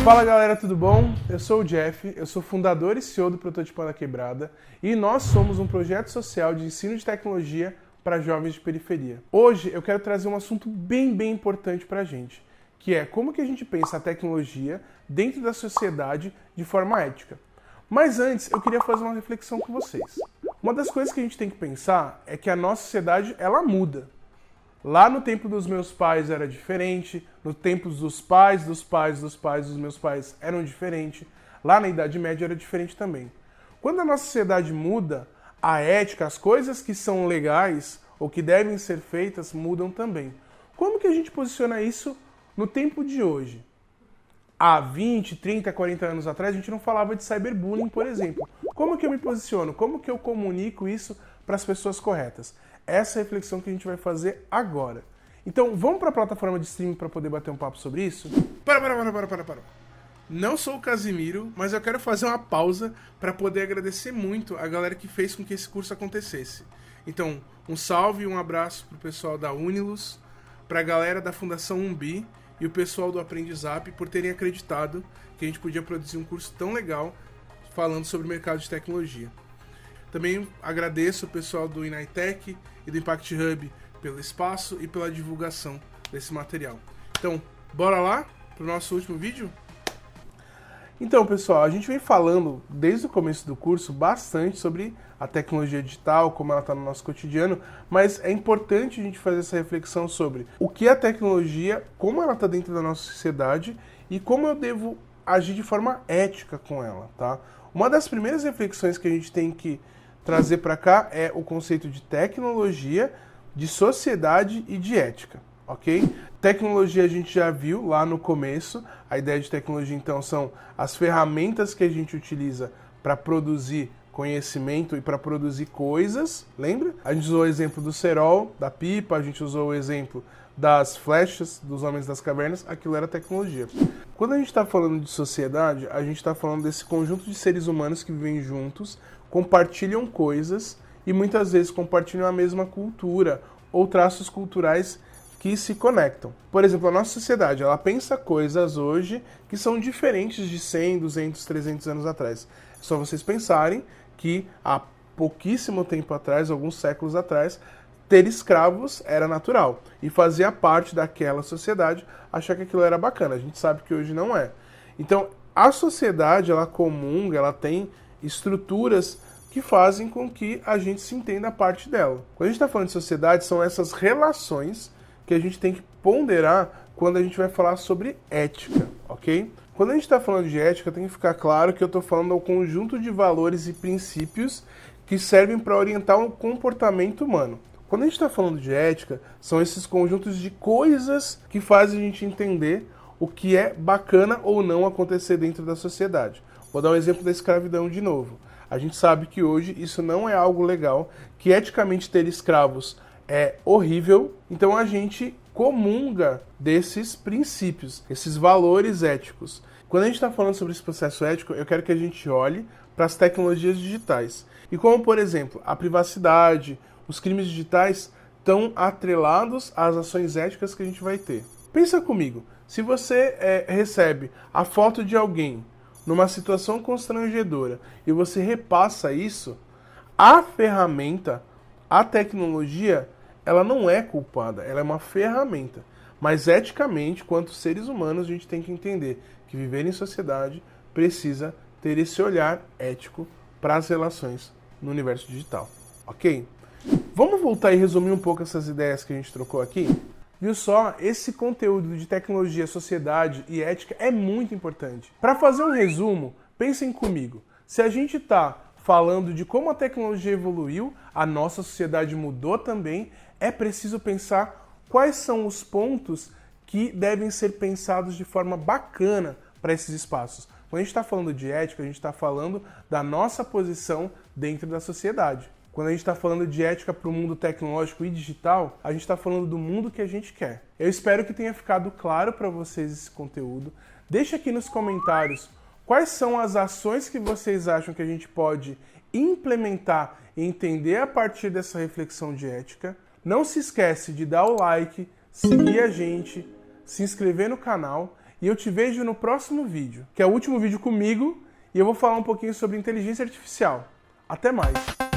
Fala galera, tudo bom? Eu sou o Jeff, eu sou fundador e CEO do Prototipando a Quebrada e nós somos um projeto social de ensino de tecnologia para jovens de periferia. Hoje eu quero trazer um assunto bem importante para a gente, que é como que a gente pensa a tecnologia dentro da sociedade de forma ética. Mas antes eu queria fazer uma reflexão com vocês. Uma das coisas que a gente tem que pensar é que a nossa sociedade ela muda. Lá no tempo dos meus pais era diferente, no tempo dos pais, dos pais, dos pais, dos meus pais eram diferente, lá na Idade Média era diferente também. Quando a nossa sociedade muda, a ética, as coisas que são legais ou que devem ser feitas mudam também. Como que a gente posiciona isso no tempo de hoje? Há 20, 30, 40 anos atrás a gente não falava de cyberbullying, por exemplo. Como que eu me posiciono? Como que eu comunico isso para as pessoas corretas? Essa é a reflexão que a gente vai fazer agora. Então, vamos para a plataforma de streaming para poder bater um papo sobre isso? Para. Não sou o Casimiro, mas eu quero fazer uma pausa para poder agradecer muito a galera que fez com que esse curso acontecesse. Então, um salve e um abraço para o pessoal da Unilus, para a galera da Fundação Umbi e o pessoal do Aprendizap por terem acreditado que a gente podia produzir um curso tão legal falando sobre o mercado de tecnologia. Também agradeço o pessoal do Inaitec e do Impact Hub pelo espaço e pela divulgação desse material. Então, bora lá para o nosso último vídeo? Então, pessoal, a gente vem falando desde o começo do curso bastante sobre a tecnologia digital, como ela está no nosso cotidiano, mas é importante a gente fazer essa reflexão sobre o que é a tecnologia, como ela está dentro da nossa sociedade e como eu devo agir de forma ética com ela, tá? Uma das primeiras reflexões que a gente tem que trazer para cá é o conceito de tecnologia, de sociedade e de ética, ok? Tecnologia a gente já viu lá no começo. A ideia de tecnologia, então, são as ferramentas que a gente utiliza para produzir conhecimento e para produzir coisas, lembra? A gente usou o exemplo do cerol, da pipa, a gente usou o exemplo das flechas, dos homens das cavernas, aquilo era tecnologia. Quando a gente está falando de sociedade, a gente está falando desse conjunto de seres humanos que vivem juntos, compartilham coisas e muitas vezes compartilham a mesma cultura ou traços culturais que se conectam. Por exemplo, a nossa sociedade, ela pensa coisas hoje que são diferentes de 100, 200, 300 anos atrás. É só vocês pensarem que há pouquíssimo tempo atrás, alguns séculos atrás, ter escravos era natural e fazia parte daquela sociedade achar que aquilo era bacana. A gente sabe que hoje não é. Então, a sociedade, ela comunga, ela tem estruturas que fazem com que a gente se entenda a parte dela. Quando a gente está falando de sociedade, são essas relações que a gente tem que ponderar quando a gente vai falar sobre ética, ok? Quando a gente está falando de ética, tem que ficar claro que eu estou falando ao conjunto de valores e princípios que servem para orientar o comportamento humano. Quando a gente está falando de ética, são esses conjuntos de coisas que fazem a gente entender o que é bacana ou não acontecer dentro da sociedade. Vou dar um exemplo da escravidão de novo. A gente sabe que hoje isso não é algo legal, que eticamente ter escravos é horrível, então a gente comunga desses princípios, esses valores éticos. Quando a gente está falando sobre esse processo ético, eu quero que a gente olhe para as tecnologias digitais. E como, por exemplo, a privacidade, os crimes digitais estão atrelados às ações éticas que a gente vai ter. Pensa comigo, se você recebe a foto de alguém numa situação constrangedora e você repassa isso, a ferramenta, a tecnologia, ela não é culpada, ela é uma ferramenta. Mas eticamente, quanto seres humanos, a gente tem que entender que viver em sociedade precisa ter esse olhar ético para as relações no universo digital, ok? Vamos voltar e resumir um pouco essas ideias que a gente trocou aqui? Viu só? Esse conteúdo de tecnologia, sociedade e ética é muito importante. Para fazer um resumo, pensem comigo. Se a gente está falando de como a tecnologia evoluiu, a nossa sociedade mudou também, é preciso pensar quais são os pontos que devem ser pensados de forma bacana para esses espaços. Quando a gente está falando de ética, a gente está falando da nossa posição dentro da sociedade. Quando a gente está falando de ética para o mundo tecnológico e digital, a gente está falando do mundo que a gente quer. Eu espero que tenha ficado claro para vocês esse conteúdo. Deixa aqui nos comentários quais são as ações que vocês acham que a gente pode implementar e entender a partir dessa reflexão de ética. Não se esquece de dar o like, seguir a gente, se inscrever no canal e eu te vejo no próximo vídeo, que é o último vídeo comigo, e eu vou falar um pouquinho sobre inteligência artificial. Até mais!